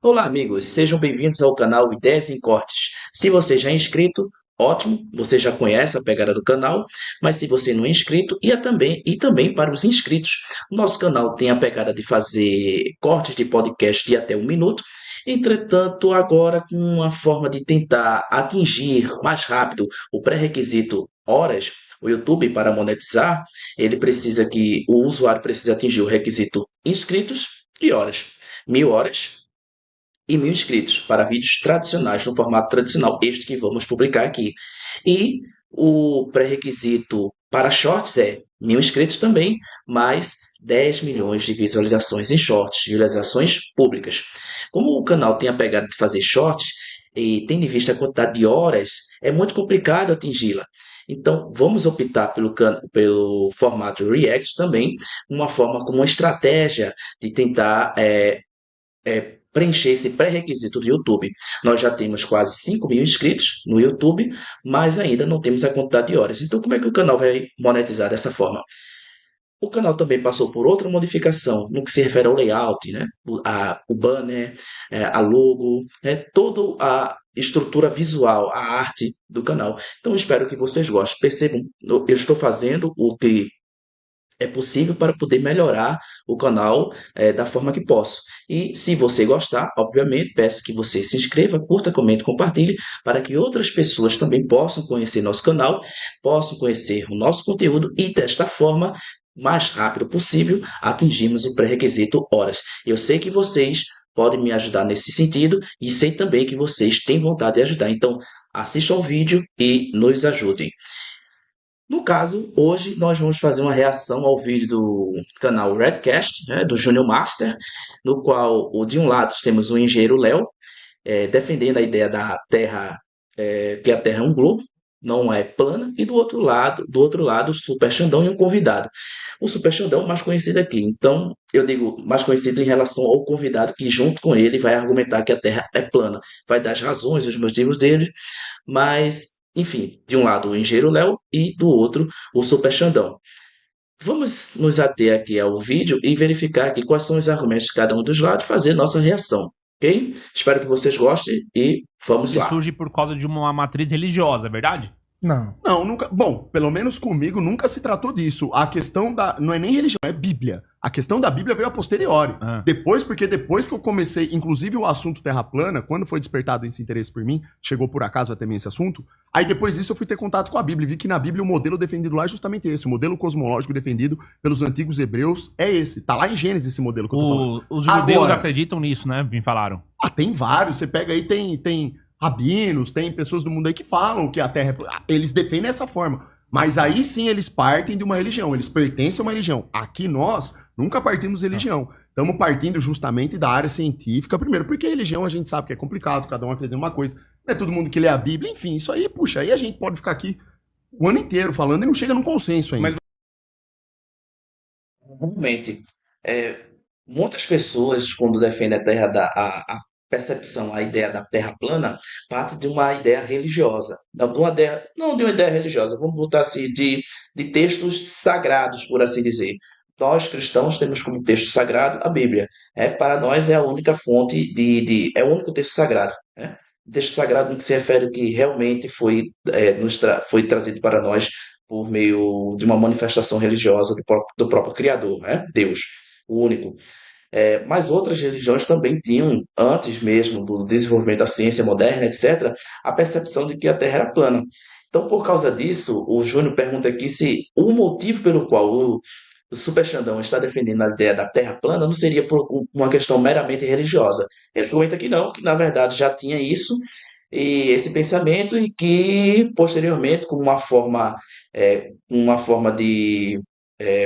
Olá, amigos, sejam bem-vindos ao canal Ideias em Cortes. Se você já é inscrito, ótimo, você já conhece a pegada do canal, mas se você não é inscrito, e também para os inscritos, nosso canal tem a pegada de fazer cortes de podcast de até 1 minuto. Entretanto, agora com uma forma de tentar atingir mais rápido o pré-requisito horas, o YouTube para monetizar, o usuário precisa atingir o requisito inscritos e horas. 1.000 horas e 1.000 inscritos para vídeos tradicionais no formato tradicional, este que vamos publicar aqui. E o pré-requisito para shorts é 1.000 inscritos também, mais 10 milhões de visualizações em shorts, visualizações públicas. Como o canal tem a pegada de fazer shorts e tendo em vista a quantidade de horas, é muito complicado atingi-la. Então, vamos optar pelo formato React também, uma forma como uma estratégia de tentar preencher esse pré-requisito do YouTube. Nós já temos quase 5.000 inscritos no YouTube, mas ainda não temos a quantidade de horas. Então, como é que o canal vai monetizar dessa forma? O canal também passou por outra modificação no que se refere ao layout, né? O banner, a logo, toda a estrutura visual, a arte do canal. Então, espero que vocês gostem. Percebam, eu estou fazendo o que é possível para poder melhorar o canal da forma que posso. E se você gostar, obviamente, peço que você se inscreva, curta, comente, compartilhe, para que outras pessoas também possam conhecer nosso canal, possam conhecer o nosso conteúdo e, desta forma, mais rápido possível, atingirmos o pré-requisito horas. Eu sei que vocês podem me ajudar nesse sentido e sei também que vocês têm vontade de ajudar. Então, assistam ao vídeo e nos ajudem. No caso, hoje nós vamos fazer uma reação ao vídeo do canal Redcast, né, do Júnior Master, no qual, de um lado, temos o engenheiro Léo, defendendo a ideia da Terra, que a Terra é um globo, não é plana, e do outro lado, o Super Xandão e um convidado. O Super Xandão mais conhecido aqui, então eu digo mais conhecido em relação ao convidado que junto com ele vai argumentar que a Terra é plana, vai dar as razões, os motivos dele, mas, enfim, de um lado o Engenheiro Léo e do outro o Super Xandão. Vamos nos ater aqui ao vídeo e verificar aqui quais são os argumentos de cada um dos lados e fazer nossa reação, ok? Espero que vocês gostem e vamos Ele lá. surge por causa de uma matriz religiosa, é verdade? Não. Não, nunca. Bom, pelo menos comigo nunca se tratou disso. A questão da. Não é nem religião, é Bíblia. A questão da Bíblia veio a posteriori. Ah. Depois que eu comecei, inclusive o assunto Terra plana, quando foi despertado esse interesse por mim, chegou por acaso até mim esse assunto, aí depois disso eu fui ter contato com a Bíblia e vi que na Bíblia o modelo defendido lá é justamente esse. O modelo cosmológico defendido pelos antigos hebreus é esse. Tá lá em Gênesis esse modelo que eu tô falando. Os judeus Agora, acreditam nisso, né? Me falaram. tem vários. Você pega aí, tem rabinos, tem pessoas do mundo aí que falam que a Terra é. Eles defendem dessa forma. Mas aí sim eles partem de uma religião, eles pertencem a uma religião. Aqui nós nunca partimos de religião. Estamos partindo justamente da área científica, primeiro, porque a religião a gente sabe que é complicado, cada um acredita em uma coisa. Não é todo mundo que lê a Bíblia, enfim, isso aí, puxa, aí a gente pode ficar aqui o ano inteiro falando e não chega num consenso ainda. Mas realmente, muitas pessoas, quando defendem a Terra, a percepção, a ideia da Terra plana, parte de uma ideia religiosa. Não de uma ideia religiosa, vamos botar assim, de textos sagrados, por assim dizer. Nós cristãos temos como texto sagrado a Bíblia. Para nós é a única fonte é o único texto sagrado. Né? Texto sagrado no que se refere que realmente foi trazido para nós por meio de uma manifestação religiosa do próprio Criador, né? Deus, o único. Mas outras religiões também tinham, antes mesmo do desenvolvimento da ciência moderna, etc., a percepção de que a Terra era plana. Então, por causa disso, o Júnior pergunta aqui se o motivo pelo qual o Super Xandão está defendendo a ideia da Terra plana não seria por uma questão meramente religiosa. Ele comenta que não, que na verdade já tinha isso, e esse pensamento, e que posteriormente, como uma forma de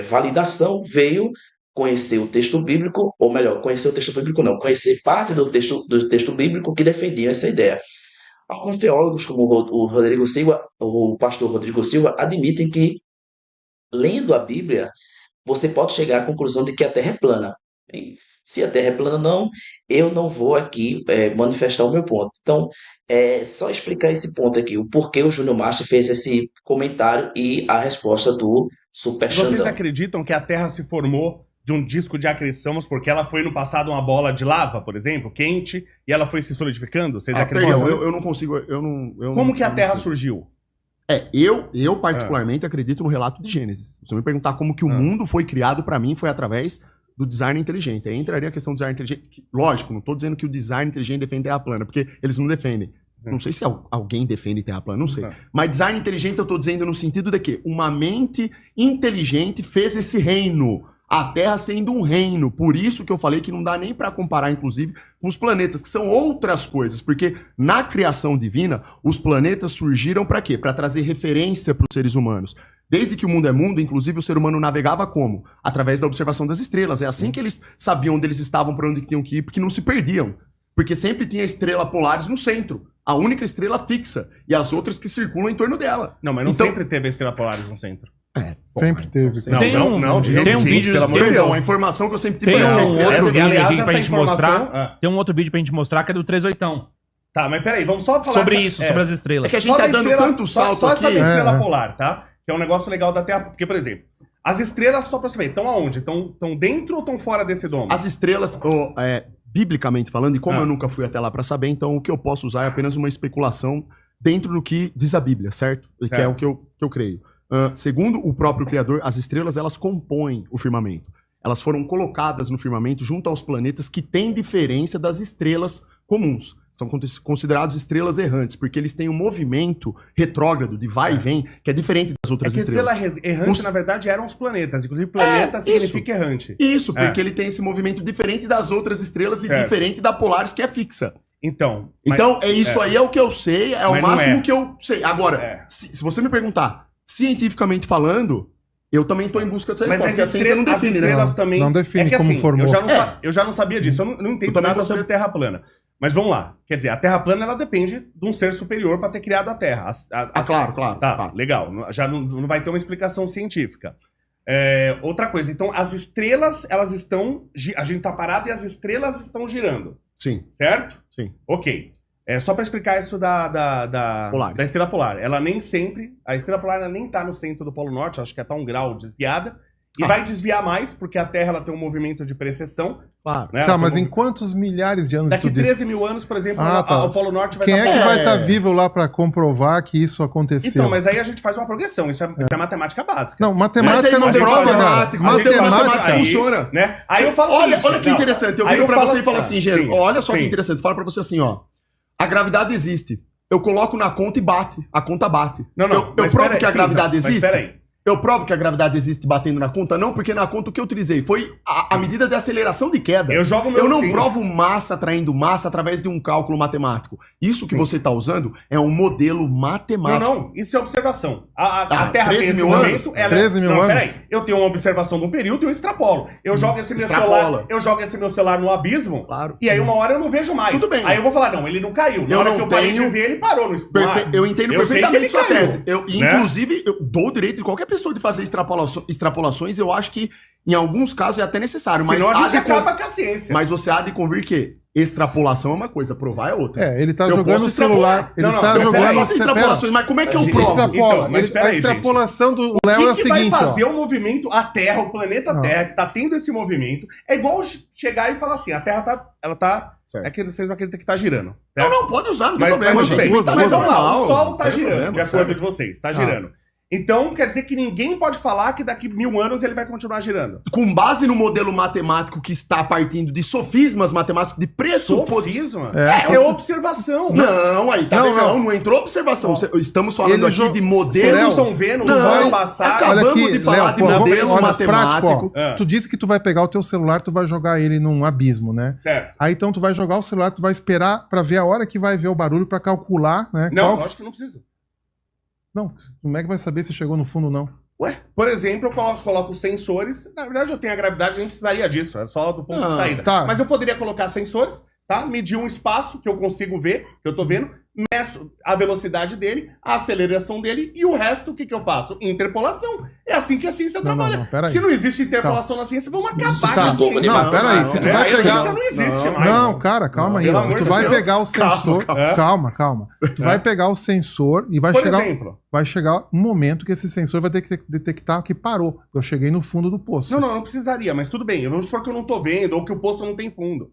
validação, veio conhecer o texto bíblico, ou melhor, conhecer o texto bíblico não, conhecer parte do texto bíblico que defendia essa ideia. Alguns teólogos, como o Rodrigo Silva, o pastor Rodrigo Silva, admitem que, lendo a Bíblia, você pode chegar à conclusão de que a Terra é plana. Se a Terra é plana ou não, eu não vou aqui manifestar o meu ponto. Então, é só explicar esse ponto aqui, o porquê o Júnior Master fez esse comentário e a resposta do Super Vocês Xandão. acreditam que a Terra se formou de um disco de acreção, porque ela foi no passado uma bola de lava, por exemplo, quente, e ela foi se solidificando? Vocês acreditam? Perdão, eu não consigo. Como que a Terra surgiu? Eu particularmente acredito no relato de Gênesis. Se você me perguntar como que o mundo foi criado, pra mim, foi através do design inteligente. Aí entraria a questão do design inteligente. Lógico, não tô dizendo que o design inteligente defende Terra plana, porque eles não defendem. Não sei se alguém defende Terra plana, não sei. Mas design inteligente eu tô dizendo no sentido de que uma mente inteligente fez esse reino. A Terra sendo um reino. Por isso que eu falei que não dá nem pra comparar, inclusive, com os planetas, que são outras coisas. Porque na criação divina, os planetas surgiram pra quê? Pra trazer referência pros seres humanos. Desde que o mundo é mundo, inclusive o ser humano navegava como? Através da observação das estrelas. É assim que eles sabiam onde eles estavam, pra onde tinham que ir, porque não se perdiam. Porque sempre tinha estrela polares no centro. A única estrela fixa. E as outras que circulam em torno dela. Não, mas não sempre teve estrela polares no centro. Sempre teve. Tem um vídeo, pelo amor de Deus. A informação que eu sempre tive Tem foi um essa. outro vídeo aliás, aqui pra essa gente informação- mostrar. Tem um outro vídeo pra gente mostrar que é do 38. Tá, mas peraí, vamos só falar... Sobre isso, sobre as estrelas. É que a gente tá dando tanto salto só essa aqui. da estrela polar, tá? Que é um negócio legal da Terra. Porque, por exemplo, as estrelas, só pra saber, estão aonde? Estão dentro ou estão fora desse domo? As estrelas, biblicamente falando, e como eu nunca fui até lá pra saber, então o que eu posso usar é apenas uma especulação dentro do que diz a Bíblia, certo? Que é o que eu creio. Segundo o próprio Criador, as estrelas, elas compõem o firmamento. Elas foram colocadas no firmamento junto aos planetas que têm diferença das estrelas comuns. São considerados estrelas errantes, porque eles têm um movimento retrógrado, de vai e vem, que é diferente das outras estrelas. Estrela errante, na verdade, eram os planetas. Inclusive, planeta significa errante. Isso, porque ele tem esse movimento diferente das outras estrelas e diferente da Polaris, que é fixa. Então, isso aí é o que eu sei, é o Mas não máximo que eu sei. Agora, É. se você me perguntar, cientificamente falando, eu também tô em busca dessa Mas resposta, as porque a ciência não estrelas, define, né? estrelas também... Não define que, como assim, formou. Eu já não sabia disso, eu não entendo também nada não sobre a Terra plana. Mas vamos lá. Quer dizer, a Terra plana, ela depende de um ser superior para ter criado a Terra. Claro. Tá, claro. legal. Já não vai ter uma explicação científica. Outra coisa, então as estrelas, elas estão... A gente tá parado e as estrelas estão girando, Sim, certo? sim. Ok. Só para explicar isso da estrela polar. Ela nem sempre... A estrela polar ela nem tá no centro do Polo Norte, acho que tá um grau desviada. E vai desviar mais, porque a Terra ela tem um movimento de precessão. Claro. Né? Tá, mas em quantos milhares de anos Daqui tu diz? 13 mil anos, por exemplo, tá. o Polo Norte vai Quem estar... é que vai estar vivo lá pra comprovar que isso aconteceu? Então, mas aí a gente faz uma progressão. Isso é matemática básica. Não, matemática Mas não aí prova, cara. matemática, matemática Matemática... funciona. Né? Aí eu falo Olha, assim, olha que não, interessante. Eu aí viro pra falo- você e falo assim, Gero, sim, olha só que sim. interessante. Eu falo pra você assim, ó. A gravidade existe. Eu coloco na conta e bate. A conta bate. Não, Eu mas provo pera que a aí, gravidade mas existe? peraí. Eu provo que a gravidade existe batendo na conta? Não, porque na conta o que eu utilizei foi a medida de aceleração de queda. Eu jogo meu Eu não sim. provo massa atraindo massa através de um cálculo matemático. Isso que você está usando é um modelo matemático. Não, isso é observação. A Terra 13 tem esse mil momento... anos? 13 mil anos? Peraí. Eu tenho uma observação de um período e eu extrapolo. Eu jogo esse meu Extrapola. celular no abismo, Claro. e aí uma hora eu não vejo mais. Tudo bem. Aí eu vou falar, não, ele não caiu. Na Eu hora não que eu parei de tenho- ver, ele parou no Eu entendo Eu sei que ele perfeitamente sua caiu, tese. né? Inclusive, eu dou o direito de qualquer pessoa de fazer extrapolações. Eu acho que em alguns casos é até necessário. Mas, Senão a gente há de con- acaba com a ciência. mas você há de convir que extrapolação é uma coisa, provar é outra. Ele tá Eu jogando posso o celular. extrapolar. Ele Não, está não, jogando... peraí. Eu posso fazer extrapolações, mas como é que eu Gente, provo? Extrapola. Então, mas peraí, A extrapolação do Léo é a que seguinte, vai ó. fazer o movimento, a Terra, o planeta Não. Terra, que tá tendo esse movimento, é igual chegar e falar assim, a Terra tá... Certo. É que vocês vão acreditar que tá girando. Não, certo? não, pode usar, não tem Mas, problema, mas tudo gente. bem. Usa, Mas usa vamos lá, normal, o Sol não tá tem girando, problema, de acordo certo. de vocês, tá girando. Então, quer dizer que ninguém pode falar que daqui 1000 anos ele vai continuar girando. Com base no modelo matemático que está partindo de sofismas matemáticos, de pressuposições. Sofisma? É. É observação. Não, aí tá Não, vendo? não. Não entrou observação. Estamos falando Ele aqui jo- de Vocês modelos. não estão vendo, Não, no ano vai- passado... acabamos Olha aqui, de falar Léo, de pô, modelo olha, matemático. prático, ó. Ah. Tu disse que tu vai pegar o teu celular, tu vai jogar ele num abismo, né? Certo. Aí então tu vai jogar o celular, tu vai esperar pra ver a hora que vai ver o barulho pra calcular, né? Não, acho que não precisa. Não, como é que vai saber se chegou no fundo ou não? Ué, por exemplo, eu coloco sensores. Na verdade, eu tenho a gravidade, nem precisaria disso. É só do ponto de saída. tá. Mas eu poderia colocar sensores, tá? Medir um espaço que eu consigo ver, que eu tô vendo, meço a velocidade dele, a aceleração dele e o resto, o que eu faço? Interpolação. É assim que a ciência trabalha. Peraí. Se não existe interpolação na ciência, vamos acabar com a Não, ciência. peraí, se tu vai A pegar... ciência não existe mais. Não, cara, calma aí. Pelo Ó. amor Tu de vai Deus. pegar o sensor... Calma. Tu vai pegar o sensor e vai Por chegar... exemplo. Vai chegar um momento que esse sensor vai ter que detectar que parou. Eu cheguei no fundo do poço. Não precisaria, mas tudo bem. Vamos supor que eu não tô vendo ou que o poço não tem fundo.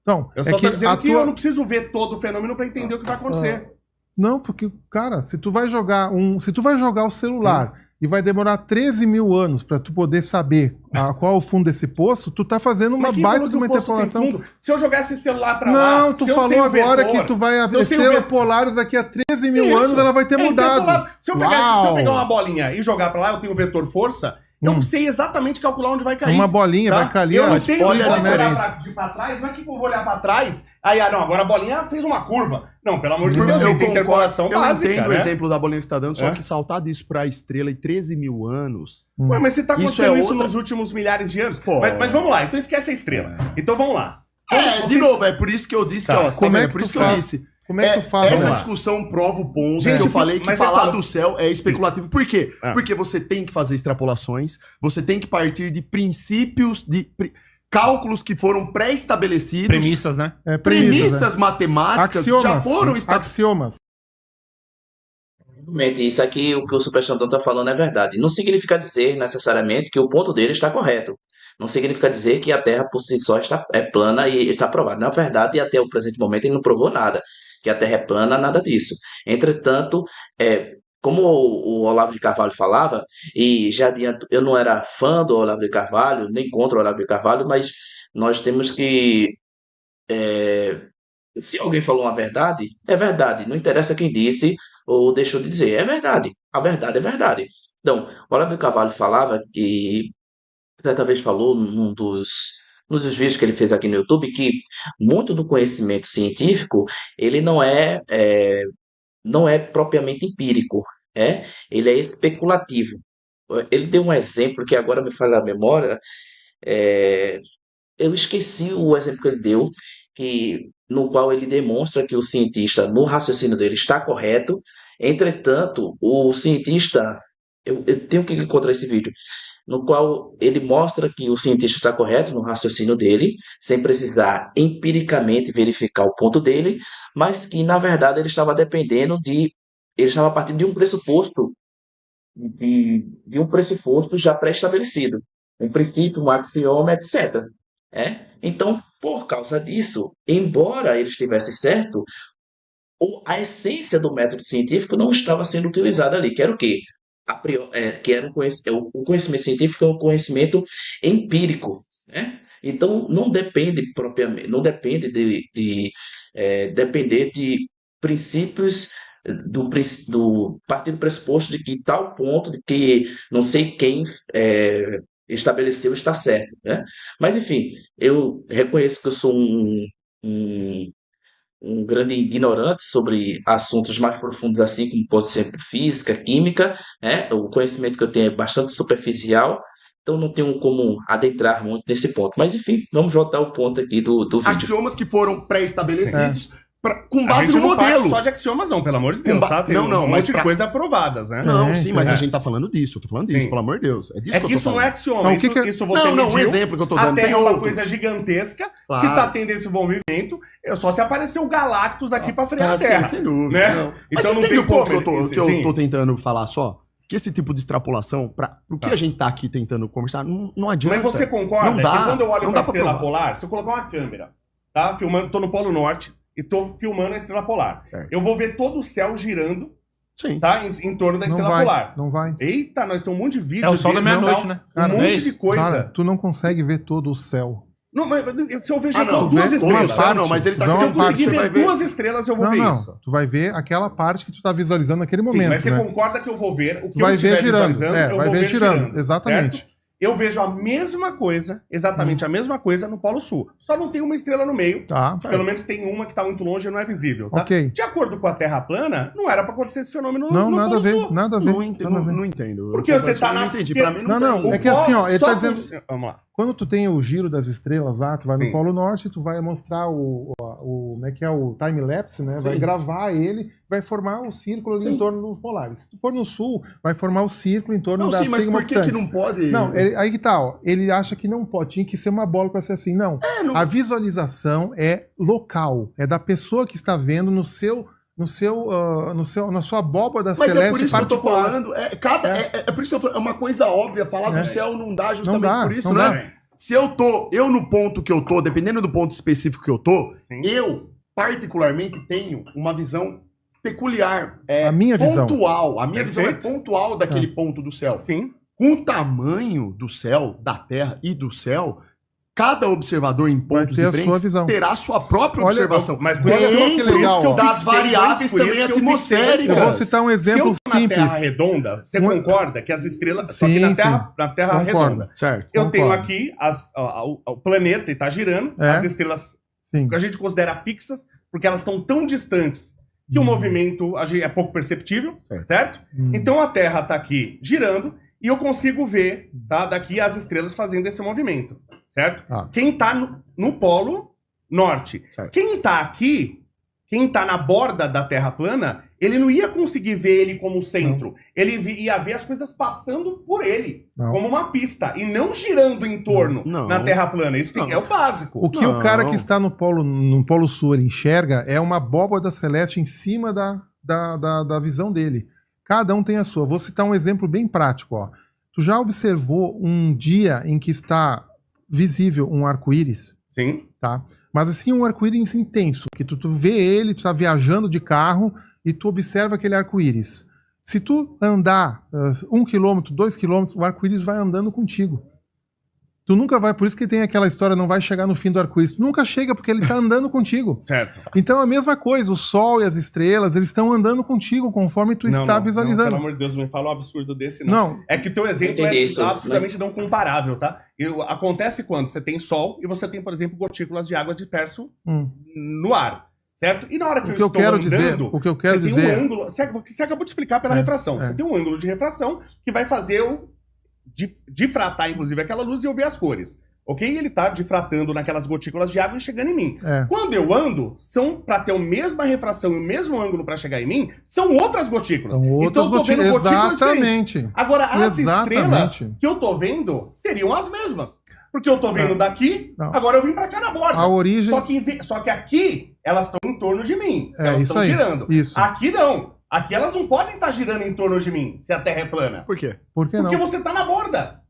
Não, Eu só tô dizendo que eu não preciso ver todo o fenômeno pra entender o que vai acontecer. Não, porque, cara, se tu vai jogar o celular e vai demorar 13 mil anos pra tu poder saber qual é o fundo desse poço, tu tá fazendo uma baita de uma interpolação. Se eu jogar esse celular pra lá... Não, tu falou agora que tu vai... A estrela polares daqui a 13 mil anos ela vai ter mudado. Se eu pegar uma bolinha e jogar pra lá, eu tenho o vetor força... Eu sei exatamente calcular onde vai cair. Uma bolinha vai cair. Eu não tenho que olhar diferença. pra trás, não é que eu vou olhar pra trás, aí, não, agora a bolinha fez uma curva. Não, pelo amor de Deus, eu tem interpolação básica, entendo né? o exemplo da bolinha que você tá dando, só que saltar disso pra estrela em 13 mil anos... Ué, mas você tá acontecendo isso outra... nos últimos milhares de anos. Mas vamos lá, então esquece a estrela. Então vamos lá. De novo, é por isso que eu disse que, ó, como é que por isso tu que eu faz? disse... Como é que tu faz? Essa discussão prova o ponto Gente, que eu falei que mas falar do céu é especulativo. Por quê? Ah. Porque você tem que fazer extrapolações, você tem que partir de princípios, cálculos que foram pré-estabelecidos. Premissas, né? Premissas matemáticas Axiomas. já foram estabelecidas. Axiomas. Realmente, isso aqui, o que o Superchampion está falando é verdade. Não significa dizer necessariamente que o ponto dele está correto. Não significa dizer que a Terra por si só é plana e está provada. Na verdade, até o presente momento, ele não provou nada. Que a Terra é plana, nada disso. Entretanto, como o Olavo de Carvalho falava, e já adianto, eu não era fã do Olavo de Carvalho, nem contra o Olavo de Carvalho, mas nós temos que... se alguém falou uma verdade, é verdade. Não interessa quem disse ou deixou de dizer. É verdade. A verdade é verdade. Então, o Olavo de Carvalho falava que... certa vez falou num dos vídeos que ele fez aqui no YouTube que muito do conhecimento científico ele não é propriamente empírico, ele é especulativo. Ele deu um exemplo que agora me faz a memória, eu esqueci o exemplo que ele deu, no qual ele demonstra que o cientista, no raciocínio dele, está correto. Entretanto, o cientista, eu tenho que encontrar esse vídeo, no qual ele mostra que o cientista está correto no raciocínio dele, sem precisar empiricamente verificar o ponto dele, mas que, na verdade, ele estava partindo de um pressuposto, de um pressuposto já pré-estabelecido, um princípio, um axioma, etc. Então, por causa disso, embora ele estivesse certo, a essência do método científico não estava sendo utilizada ali, que era o quê? Que era o conhecimento científico é um conhecimento empírico, Então não depende propriamente, não depende depender de princípios do partir do pressuposto de que tal ponto de que não sei quem estabeleceu está certo, Mas enfim, eu reconheço que eu sou um grande ignorante sobre assuntos mais profundos assim, como pode ser física, química, O conhecimento que eu tenho é bastante superficial, então não tenho como adentrar muito nesse ponto. Mas enfim, vamos voltar ao ponto aqui do vídeo. Axiomas que foram pré-estabelecidos com base a gente no não parte modelo. só de axiomas não, pelo amor de Deus, tá? Tem não, um monte de coisa aprovadas, né? Não, sim, mas a gente tá falando disso, eu tô falando disso, Sim. pelo amor de Deus. É disso É que que eu tô isso não é falando. axioma, Não, isso você Não, um mediu. exemplo que eu tô A dando. Terra Tem é uma outros. coisa gigantesca. Claro. Se tá tendo esse movimento, só se aparecer o Galactus aqui pra frear a Terra. Sem dúvida. Né? Não. Então Mas não você tem o ponto como. que eu tô tentando falar só? Que esse tipo de extrapolação, pro que a gente tá aqui tentando conversar, não adianta. Mas você concorda Não dá, que quando eu olho não pra dá pra estrela provar. polar, se eu colocar uma câmera, tá? Filmando, tô no Polo Norte e tô filmando a estrela polar. Certo. Eu vou ver todo o céu girando, Sim. tá? Em torno da estrela polar. Não vai. Eita, nós temos um monte de vídeo. É o sol da deles, meia-noite, não, né? Um Cara, monte é de isso. coisa. Cara, tu não consegue ver todo o céu. Não, mas se eu vejo não, duas vê estrelas. uma parte, não, mas ele tá vê uma Se eu dizendo parte, conseguir você vai ver ver. duas estrelas, eu vou Não, ver não. isso. Tu vai ver aquela parte que tu tá visualizando naquele Sim, momento, mas você né? concorda que eu vou ver o que Tu vai eu estiver ver girando. visualizando, eu Vai vou ver girando. girando, Exatamente. certo? eu vejo a mesma coisa, exatamente a mesma coisa no Polo Sul. Só não tem uma estrela no meio. Tá. Pelo menos tem uma que tá muito longe e não é visível, tá? Ok. De acordo com a Terra plana, não era pra acontecer esse fenômeno Não, no nada a Polo ver, Sul. nada a ver. Não entendo. nada a ver. Não entendo. Porque Eu você tá não na... entendi. Pra mim Não, tem. é que assim, ó, ele só tá dizendo... Vamos lá. Quando tu tem o giro das estrelas lá, tu vai Sim. no Polo Norte, tu vai mostrar como é que é o time-lapse, né? Vai Sim. gravar ele, vai formar o círculo ali Sim. em torno do polar. Se tu for no Sul, vai formar o círculo em torno Não, da sim, mas sigma por que não pode... Não, aí que tá, ó. Ele acha que não pode, tinha que ser uma bola para ser assim. Não. não- A visualização é local, é da pessoa que está vendo na sua abóbada Mas celeste é por isso que eu tô particular. falando. É por isso que eu falo, é uma coisa óbvia. Falar É. do céu não dá Não justamente dá, por isso, não né? dá. Se eu no ponto que eu tô, dependendo do ponto específico que eu tô, Sim. eu particularmente tenho uma visão peculiar. A minha visão. Pontual. A minha visão é Perfeito. pontual daquele ponto do céu. Sim. Com o tamanho do céu, da Terra e do céu, cada observador em pontos ter a sua diferentes visão. terá a sua própria Olha, observação. Mas por Olha isso- só que por isso legal, eu ó. Das fixei, variáveis por isso também que eu atmosféricas. fixei. Eu vou citar um exemplo Se eu tô na Terra simples. redonda, você Um- concorda que as estrelas... só que Sim, na Terra Concordo. redonda. Certo. Eu tenho Concordo. aqui o planeta e tá girando, É. as estrelas Sim. que a gente considera fixas, porque elas estão tão distantes que o movimento é pouco perceptível, certo? Então a Terra tá aqui girando e eu consigo ver, tá, daqui as estrelas fazendo esse movimento, certo? Ah. Quem tá no Polo Norte. Certo. Quem tá aqui, quem tá na borda da Terra plana, ele não ia conseguir ver ele como centro. Ele ia ver as coisas passando por ele, Não. como uma pista, e não girando em torno Não. na Terra plana. Isso Não. é o básico. O que Não. o cara que está no Polo Sul ele enxerga é uma abóbada celeste em cima da visão dele. Cada um tem a sua. Vou citar um exemplo bem prático. Ó. Tu já observou um dia em que está visível um arco-íris? Sim. Tá? Mas assim, um arco-íris intenso, que tu vê ele, tu tá viajando de carro e tu observa aquele arco-íris. Se tu andar 1 quilômetro, 2 quilômetros, o arco-íris vai andando contigo. Tu nunca vai, por isso que tem aquela história, não vai chegar no fim do arco-íris. Tu nunca chega porque ele tá andando contigo. Certo. Então a mesma coisa, o Sol e as estrelas, eles estão andando contigo conforme tu está visualizando. Pelo amor de Deus, não me fala um absurdo desse, não. Não, É que teu exemplo Entendi é isso, absolutamente não comparável, tá? Acontece quando você tem Sol e você tem, por exemplo, gotículas de água disperso no ar, certo? E na hora que O eu que eu estou quero andando, dizer, o que eu quero você dizer, tem um ângulo... Você acabou de explicar pela refração. Você tem um ângulo de refração que vai fazer difratar, inclusive, aquela luz e eu ver as cores. Ok? Ele tá difratando naquelas gotículas de água e chegando em mim. É. Quando eu ando, para ter a mesma refração e o mesmo ângulo para chegar em mim, são outras gotículas. são outras então, eu tô vendo gotículas. gotículas diferentes. Exatamente. Agora, as estrelas Exatamente. que eu tô vendo seriam as mesmas. Porque eu tô vendo daqui, Não. agora eu vim pra cá na borda. A origem. Só que aqui, elas estão em torno de mim. É, Elas isso estão aí. girando. Isso. Aqui não. Aqui elas não podem estar girando em torno de mim, se a Terra é plana. Por quê? Por que não? Porque você tá na borda.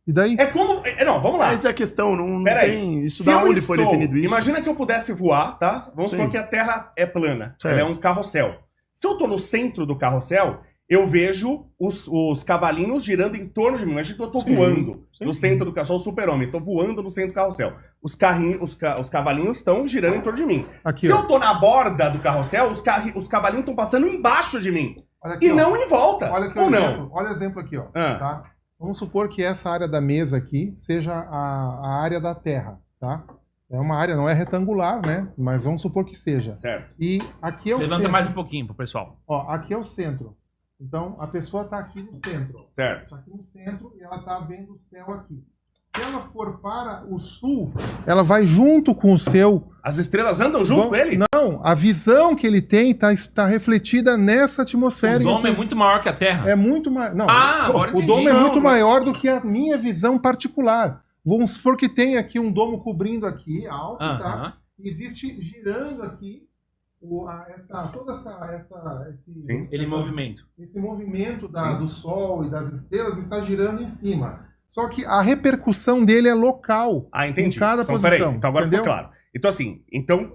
E daí? É como... Não, vamos lá. Essa é a questão, não Pera aí. tem... Isso Se da eu onde foi estou- definido isso? Imagina que eu pudesse voar, tá? Vamos Sim. supor que a Terra é plana. Certo. Ela é um carrossel. Se eu tô no centro do carrossel, eu vejo os cavalinhos girando em torno de mim. Imagina que eu tô Sim. voando Sim. no centro do carrossel. Sou o super-homem, tô voando no centro do carrossel. Os cavalinhos estão girando em torno de mim. Aqui, Se ó. eu tô na borda do carrossel, os cavalinhos estão passando embaixo de mim. Olha aqui, E ó. não em volta. Olha aqui Ou o não? exemplo. Olha o exemplo aqui, ó. Ah. Tá? Vamos supor que essa área da mesa aqui seja a área da Terra, tá? É uma área, não é retangular, né? Mas vamos supor que seja. Certo. E aqui é o Levanta centro. mais um pouquinho pro pessoal. Ó, aqui é o centro. Então, a pessoa tá aqui no centro. Certo. Tá aqui no centro e ela tá vendo o céu aqui. Se ela for para o sul, ela vai junto com o seu... As estrelas andam junto com ele? Não, a visão que ele tem está refletida nessa atmosfera. O dome é muito maior que a Terra. É muito maior. Não, Agora o entendi. domo é Não, muito não. maior do que a minha visão particular. Vamos supor que tem aqui um domo cobrindo aqui, alto, tá? Aham. Existe girando aqui Sim. Ele em movimento. esse movimento do Sol e das estrelas está girando em cima. Só que a repercussão dele é local. Ah, entendi. Em cada então, posição. peraí. Então agora entendeu? ficou claro. Então assim,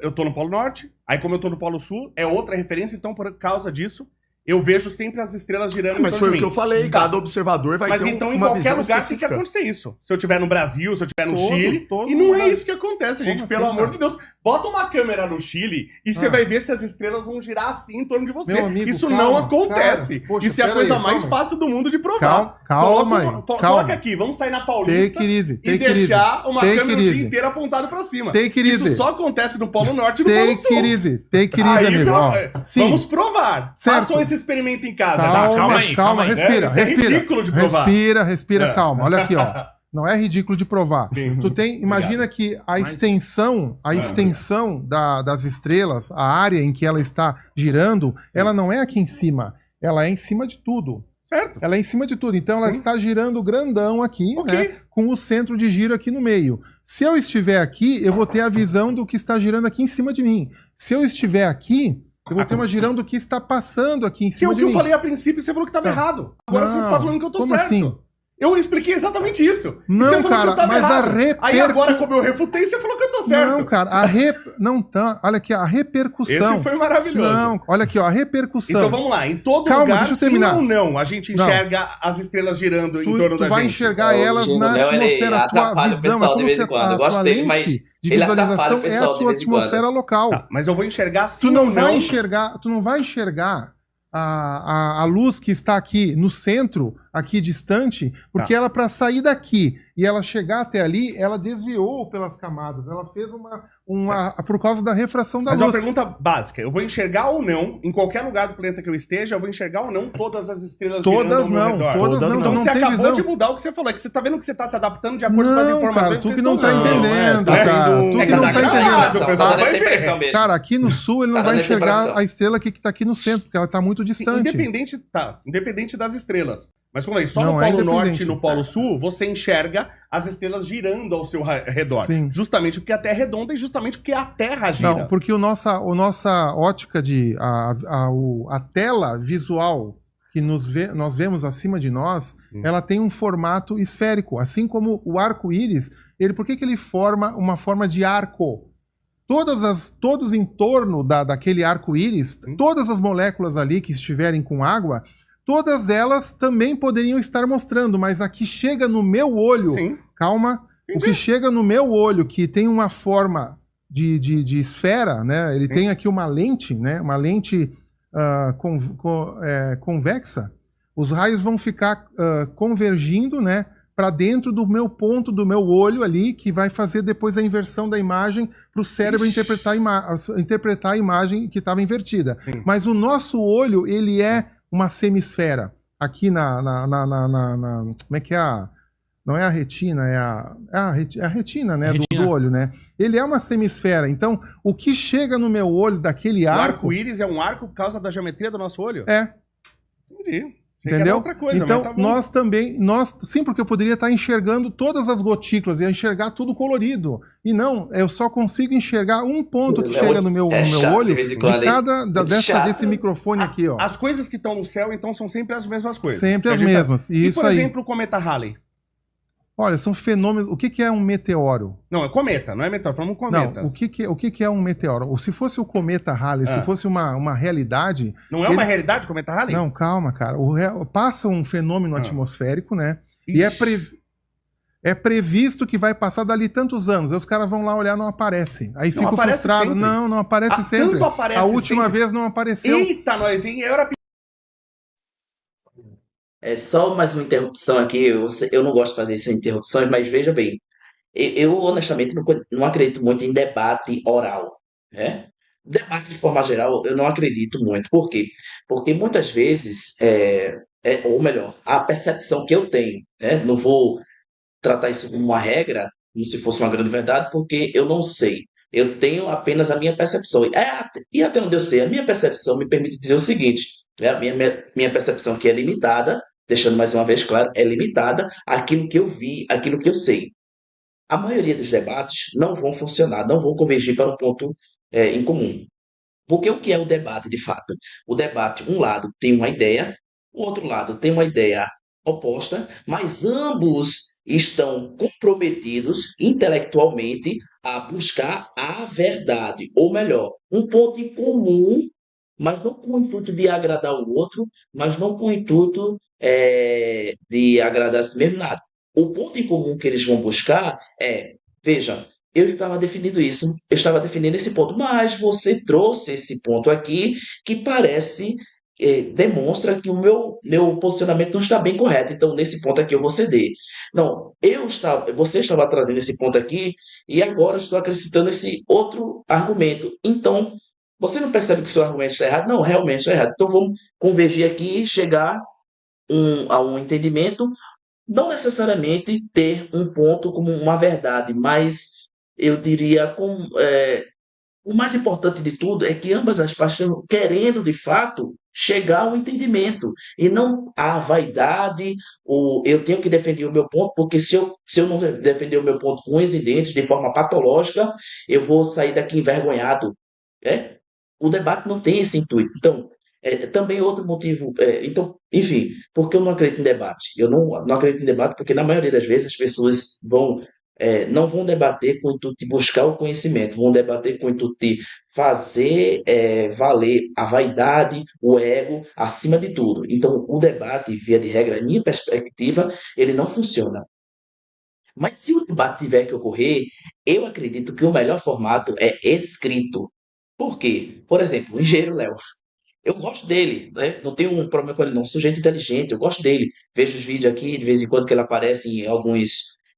eu tô no Polo Norte, aí como eu tô no Polo Sul, é outra referência, então por causa disso, eu vejo sempre as estrelas girando Mas em torno foi o de que mim. eu falei, cada observador vai Mas ter então, em uma qualquer visão lugar tem que específica. acontecer isso. Se eu estiver no Brasil, se eu estiver no Todo- Chile. todo E não é lugar. isso que acontece, gente. Como Pelo assim, amor cara? de Deus. Bota uma câmera no Chile e você Ah. vai ver se as estrelas vão girar assim em torno de você. Meu amigo, Isso calma, não acontece. cara. Poxa, Isso é a pera coisa aí, mais calma aí. fácil do mundo de provar. Calma aí, Coloca calma. aqui, vamos sair na Paulista Take it easy, e take it easy. deixar uma Take câmera o it dia easy. inteiro apontada pra cima. Take it Isso easy. só acontece no Polo Norte e no Polo Take Sul. it easy, Aí, amigo. Ó, sim, vamos provar. Certo. Façam esse experimento em casa. calma, calma aí, calma aí. respira, Isso é respira. ridículo de provar. Respira, É. calma. Olha aqui, ó. Não é ridículo de provar. Sim. Tu tem, imagina que a extensão das estrelas, a área em que ela está girando, ela não é aqui em cima, ela é em cima de tudo. Certo. Ela é em cima de tudo. Então ela Sim. está girando grandão aqui, Ok. né? Com o centro de giro aqui no meio. Se eu estiver aqui, eu vou ter a visão do que está girando aqui em cima de mim. Se eu estiver aqui, eu vou ter uma girão do que está passando aqui em Que é cima o de que mim. eu falei a princípio e você falou que estava Tá. errado. Agora você Não, está falando que eu tô como certo. assim? Eu expliquei exatamente isso. E Não, você falou cara, que eu tava mas errado. a Aí agora, como eu refutei, você falou que eu tô certo. Não, cara, não tá. Olha aqui, a repercussão. Esse foi maravilhoso. Não, olha aqui, ó, a repercussão. Então vamos lá. Em todo Calma, lugar, deixa eu sim terminar. ou não, a gente Não. enxerga as estrelas girando em Tu, torno tu da vai gente. enxergar É, o elas Gino na Mel, ele atmosfera, a tua atrapalha o visão, pessoal é de como vez se em quando. Eu a gosto tua dele, mas lente de ele atrapalha visualização o é pessoal a de tua vez em quando. atmosfera local. Tá, mas eu vou enxergar sim Tu não ou vai enxergar a luz que está aqui no centro, aqui distante, porque ela, para sair daqui e ela chegar até ali, ela desviou pelas camadas. Ela fez por causa da refração da Mas luz. uma pergunta básica. Eu vou enxergar ou não, em qualquer lugar do planeta que eu esteja, eu vou enxergar ou não todas as estrelas girando Todas ao meu não, redor? todas não, Então tu não você tem acabou visão. de mudar o que você falou. É que você tá vendo que você tá se adaptando de acordo com as Não, informações cara, tu eu que não estou tá dando. entendendo, Tá cara. vendo- Tu É que que não tá tá gravado, entendendo. o pessoal Tá vai nessa ver. impressão mesmo. Cara, aqui no sul ele não Tá vai dando essa enxergar impressão. a estrela que tá aqui no centro, porque ela tá muito distante. Independente das estrelas. Mas como eu falei, só Não, no é Polo Norte independente. e no Polo Sul, você enxerga as estrelas girando ao seu redor. Sim. Justamente porque a Terra é redonda e justamente porque a Terra gira. Não, porque a nossa ótica a tela visual que nós vemos acima de nós, ela tem um formato esférico, assim como o arco-íris. Por que ele forma uma forma de arco? Todos em torno daquele arco-íris, todas as moléculas ali que estiverem com água, todas elas também poderiam estar mostrando, mas aqui chega no meu olho. Sim. Calma. O que chega no meu olho, que tem uma forma de esfera, né? Ele tem aqui uma lente, né? Uma lente convexa. Os raios vão ficar convergindo, né? Para dentro do meu ponto, do meu olho ali, que vai fazer depois a inversão da imagem para o cérebro interpretar a imagem que estava invertida. Sim. Mas o nosso olho, ele é uma semisfera. Aqui como é que é não é a retina, é a retina, né, do olho, né? Ele é uma semisfera. Então, o que chega no meu olho daquele O arco... arco-íris é um arco por causa da geometria do nosso olho? É. Entendi. Achei que era Entendeu? outra coisa, Então, mas tá bom. sim, porque eu poderia estar enxergando todas as gotículas, ia enxergar tudo colorido. E não, eu só consigo enxergar um ponto que chega no meu chato olho de vez em quando, desse microfone aqui, ó. As coisas que estão no céu, então, são sempre as mesmas coisas. Sempre A as gente mesmas. E, Isso por aí. exemplo, o cometa Halley? Olha, são fenômenos... O que é um meteoro? Não, é cometa, não é meteoro, falamos cometa. Não, o que é um meteoro? Se fosse o cometa Halley, se fosse uma realidade... Não é uma realidade o cometa Halley? Não, calma, cara. Passa um fenômeno atmosférico, né? E é previsto que vai passar dali tantos anos. Aí os caras vão lá olhar, não aparece. Aí fica aparece frustrado. sempre. Não aparece sempre. Tanto aparece A última sempre. vez não apareceu. Eita, nós, hein? É só mais uma interrupção aqui. Eu não gosto de fazer essas interrupções, mas veja bem. Eu honestamente não acredito muito em debate oral, né? Debate de forma geral, eu não acredito muito. Por quê? Porque muitas vezes, ou melhor, a percepção que eu tenho, né? Não vou tratar isso como uma regra, como se fosse uma grande verdade, porque eu não sei. Eu tenho apenas a minha percepção. E até onde eu sei, a minha percepção me permite dizer o seguinte, né? A minha percepção que é limitada, deixando mais uma vez claro, é limitada àquilo que eu vi, àquilo que eu sei. A maioria dos debates não vão funcionar, não vão convergir para um ponto em comum. Porque o que é o debate, de fato? O debate, um lado tem uma ideia, o outro lado tem uma ideia oposta, mas ambos estão comprometidos intelectualmente a buscar a verdade, ou melhor, um ponto em comum mas não com o intuito de agradar o outro, mas não com o intuito de agradar a si mesmo, nada. O ponto em comum que eles vão buscar é, veja, eu estava definindo isso, eu estava definindo esse ponto, mas você trouxe esse ponto aqui que parece, demonstra que o meu posicionamento não está bem correto, então nesse ponto aqui eu vou ceder. Não, você estava trazendo esse ponto aqui e agora eu estou acrescentando esse outro argumento. Então, você não percebe que o seu argumento está errado? Não, realmente está errado. Então vamos convergir aqui e chegar a um entendimento, não necessariamente ter um ponto como uma verdade, mas eu diria o mais importante de tudo é que ambas as partes estão querendo, de fato, chegar ao entendimento. E não a vaidade, ou eu tenho que defender o meu ponto, porque se eu não defender o meu ponto com unhas e dentes, de forma patológica, eu vou sair daqui envergonhado. Né? O debate não tem esse intuito. Então, também outro motivo. Então, enfim, porque eu não acredito em debate? Eu não acredito em debate porque, na maioria das vezes, as pessoas não vão debater com o intuito de buscar o conhecimento, vão debater com o intuito de fazer valer a vaidade, o ego, acima de tudo. Então, o debate, via de regra, na minha perspectiva, ele não funciona. Mas se o debate tiver que ocorrer, eu acredito que o melhor formato é escrito. Por quê? Por exemplo, o engenheiro Léo. Eu gosto dele, né? Não tenho um problema com ele, não. Sujeito inteligente, eu gosto dele. Vejo os vídeos aqui, de vez em quando que ele aparece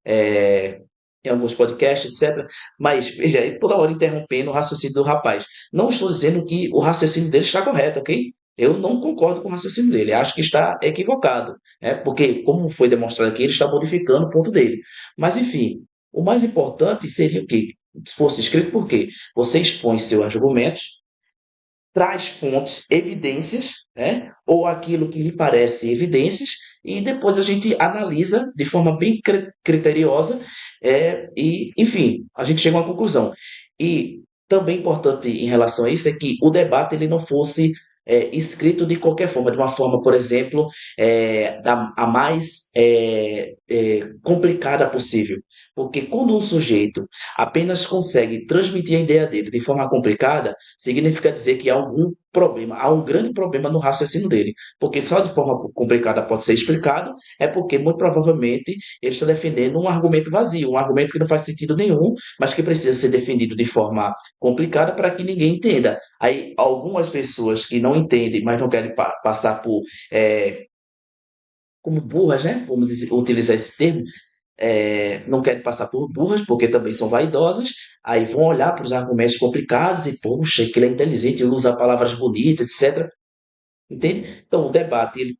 é, em alguns podcasts, etc. Mas, veja, ele toda hora interrompendo o raciocínio do rapaz. Não estou dizendo que o raciocínio dele está correto, ok? Eu não concordo com o raciocínio dele, acho que está equivocado, né? Porque, como foi demonstrado aqui, ele está modificando o ponto dele. Mas, enfim, o mais importante seria o quê? Se fosse escrito, por quê? Você expõe seus argumentos, traz fontes, evidências, né? Ou aquilo que lhe parece evidências, e depois a gente analisa de forma bem criteriosa, e, enfim, a gente chega a uma conclusão. E também importante em relação a isso é que o debate ele não fosse escrito de qualquer forma, de uma forma, por exemplo, a mais complicada possível. Porque quando um sujeito apenas consegue transmitir a ideia dele de forma complicada, significa dizer que há algum problema, há um grande problema no raciocínio dele. Porque só de forma complicada pode ser explicado, é porque muito provavelmente ele está defendendo um argumento vazio, um argumento que não faz sentido nenhum, mas que precisa ser defendido de forma complicada para que ninguém entenda. Aí, algumas pessoas que não entendem, mas não querem passar por como burras, né? Vamos utilizar esse termo, não querem passar por burras, porque também são vaidosas, aí vão olhar para os argumentos complicados e, poxa, que ele é inteligente, ele usa palavras bonitas, etc. Entende? Então, o debate,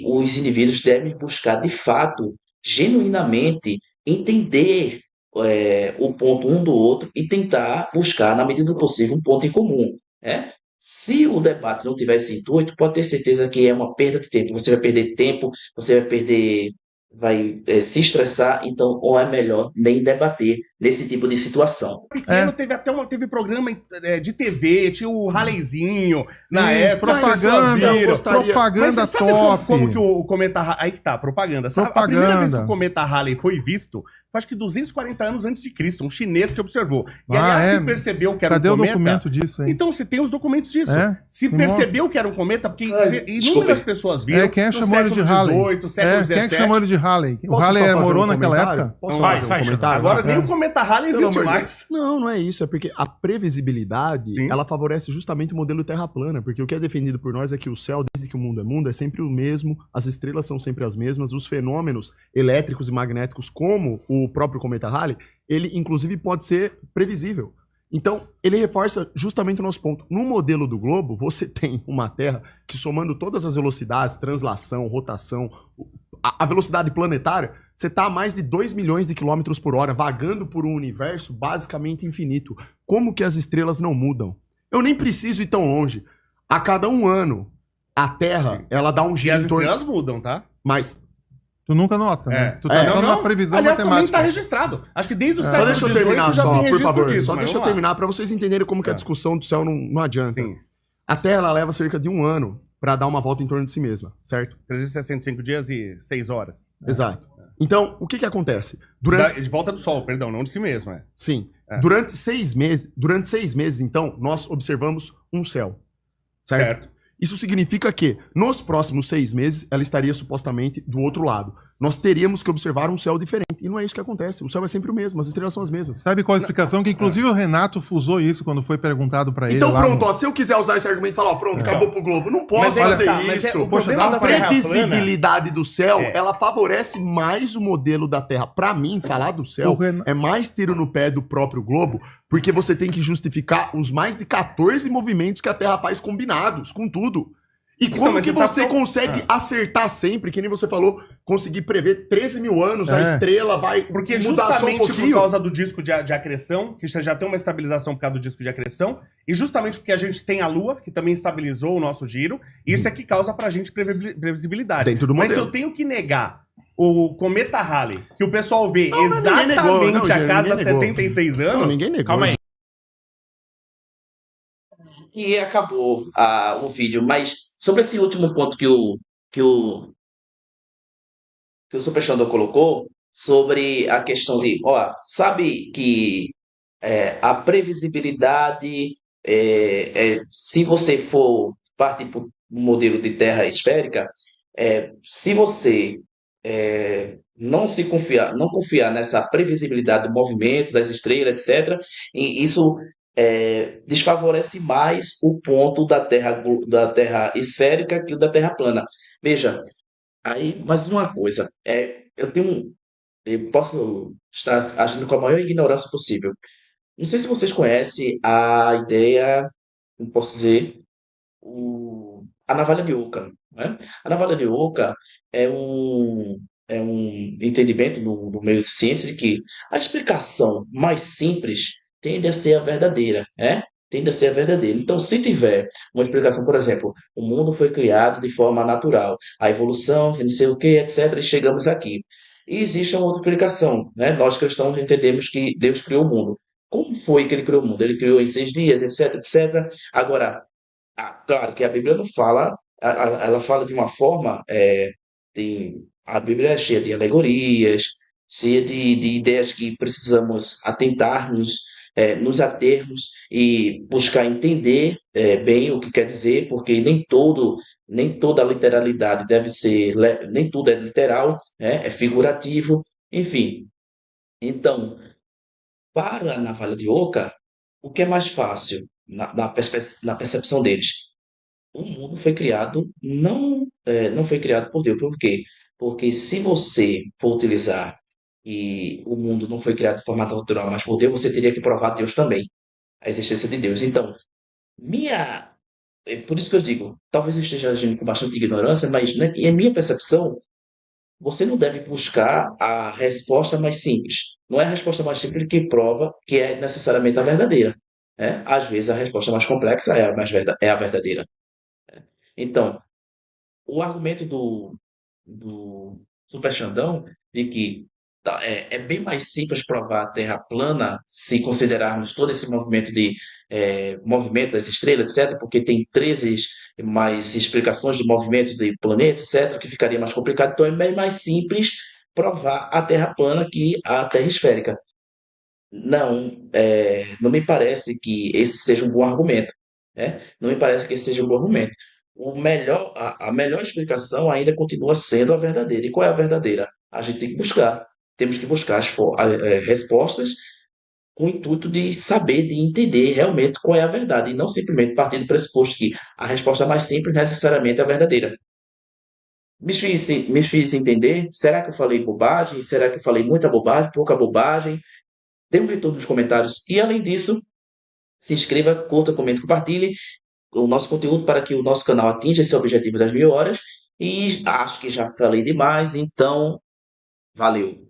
os indivíduos devem buscar, de fato, genuinamente, entender o ponto um do outro e tentar buscar, na medida do possível, um ponto em comum. Né? Se o debate não tiver esse intuito, pode ter certeza que é uma perda de tempo. Você vai perder tempo, você vai se estressar, então ou é melhor nem debater nesse tipo de situação. Pequeno teve programa de TV, tinha o Ralleizinho, na época. Propaganda sabe top. Como que o Cometa Halley... Aí que tá, propaganda. Sabe, a primeira vez que o Cometa Halley foi visto, acho que 240 anos antes de Cristo, um chinês que observou. E aliás, se percebeu que era um cometa... Cadê o documento disso, hein? Então, você tem os documentos disso. Se percebeu que era um cometa, porque inúmeras pessoas viram. Quem chamou ele de Halley? Quem chamou ele de Halley? O Halley morou naquela época? Posso fazer um comentário? Agora nem o Cometa Halley existe mais. Não é isso. É porque a previsibilidade, ela favorece justamente o modelo terra plana. Porque o que é defendido por nós é que o céu, desde que o mundo é mundo, é sempre o mesmo. As estrelas são sempre as mesmas. Os fenômenos elétricos e magnéticos, como o próprio cometa Halley, ele inclusive pode ser previsível. Então, ele reforça justamente o nosso ponto. No modelo do globo, você tem uma Terra que, somando todas as velocidades, translação, rotação, a velocidade planetária, você está a mais de 2 milhões de quilômetros por hora, vagando por um universo basicamente infinito. Como que as estrelas não mudam? Eu nem preciso ir tão longe. A cada um ano, a Terra, ela dá um giro em torno... E as estrelas mudam, tá? Mas... Tu nunca nota, né? Tu tá só numa previsão matemática. Também tá registrado. Acho que desde o século XVIII deixa eu terminar só, por favor. Disso, só deixa eu terminar para vocês entenderem como que a discussão do céu não adianta. Sim. A Terra, ela leva cerca de 1 ano para dar uma volta em torno de si mesma, certo? 365 dias e 6 horas. Exato. Então, o que acontece? De volta do Sol, perdão, não de si mesmo, Sim. Durante 6 meses, então, nós observamos um céu. certo? Isso significa que, nos próximos 6 meses, ela estaria supostamente do outro lado. Nós teríamos que observar um céu diferente. E não é isso que acontece. O céu é sempre o mesmo, as estrelas são as mesmas. Sabe qual a explicação? Que inclusive o Renato fusou isso quando foi perguntado pra ele. Então lá pronto, no... ó, se eu quiser usar esse argumento e falar, ó, pronto, acabou pro Globo. Não posso Mas fazer mas isso. o Poxa, problema dá da uma Terra plana- Previsibilidade do céu, É. ela favorece mais o modelo da Terra. Pra mim, falar do céu O Ren- é mais tiro no pé do próprio globo, porque você tem que justificar os mais de 14 movimentos que a Terra faz combinados, com tudo. E Então, como mas que você sabe você que- consegue acertar sempre, que nem você falou, conseguir prever 13 mil anos, a É. estrela vai Porque mudar só um justamente por pouquinho? causa do disco de acreção, que você já tem uma estabilização por causa do disco de acreção, e justamente porque a gente tem a Lua, que também estabilizou o nosso giro, isso é que causa pra gente previsibilidade. Dentro do Mas se modelo. eu tenho que negar o cometa Halley, que o pessoal vê Não, ninguém exatamente negou, não, a Gênero, cada ninguém negou. 76 anos, Não, ninguém negou. Calma aí. E acabou o vídeo. Mas sobre esse último ponto que o Super Xandão colocou, sobre a questão de, ó, sabe que a previsibilidade, se você for partir para o modelo de terra esférica, se você não confiar nessa previsibilidade do movimento das estrelas, etc., e isso desfavorece mais o ponto da terra esférica que o da terra plana. Veja, aí, mais uma coisa, eu posso estar agindo com a maior ignorância possível. Não sei se vocês conhecem a ideia, como posso dizer, a navalha de Oca, né? A navalha de Oca é um entendimento do meio de ciência de que a explicação mais simples tende a ser a verdadeira, né? Tende a ser a verdadeira. Então, se tiver uma explicação, por exemplo, o mundo foi criado de forma natural, a evolução, que não sei o que, etc., e chegamos aqui. E existe uma outra explicação, né? Nós cristãos entendemos que Deus criou o mundo. Como foi que ele criou o mundo? Ele criou em 6 dias, etc, etc. Agora, claro que a Bíblia não fala, ela fala de uma forma, a Bíblia é cheia de alegorias, cheia de ideias que precisamos atentar-nos, nos atermos e buscar entender bem o que quer dizer, porque nem toda literalidade deve ser, nem tudo é literal, né? É figurativo, enfim. Então, para a navalha de Oca, o que é mais fácil na percepção deles? O mundo foi criado, não foi criado por Deus. Por quê? Porque se você for utilizar e o mundo não foi criado de forma natural, mas por Deus, você teria que provar a Deus também, a existência de Deus. Então, por isso que eu digo, talvez eu esteja agindo com bastante ignorância, mas né, em minha percepção, você não deve buscar a resposta mais simples. Não é a resposta mais simples que prova que é necessariamente a verdadeira, né? Às vezes a resposta mais complexa é a verdadeira. Então, o argumento do Super Xandão de que é bem mais simples provar a Terra plana se considerarmos todo esse movimento das estrelas, etc., porque tem 13 mais explicações de movimentos do planeta, etc., que ficaria mais complicado. Então, é bem mais simples provar a Terra plana que a Terra esférica. Não me parece que esse seja um bom argumento, né? Não me parece que esse seja um bom argumento. A melhor explicação ainda continua sendo a verdadeira. E qual é a verdadeira? A gente tem que buscar. Temos que buscar respostas com o intuito de saber, de entender realmente qual é a verdade, e não simplesmente partir do pressuposto que a resposta mais simples necessariamente é a verdadeira. Me fiz entender? Será que eu falei bobagem? Será que eu falei muita bobagem, pouca bobagem? Dê um retorno nos comentários. E, além disso, se inscreva, curta, comente, compartilhe o nosso conteúdo para que o nosso canal atinja esse objetivo das 1000 horas. E acho que já falei demais, então valeu!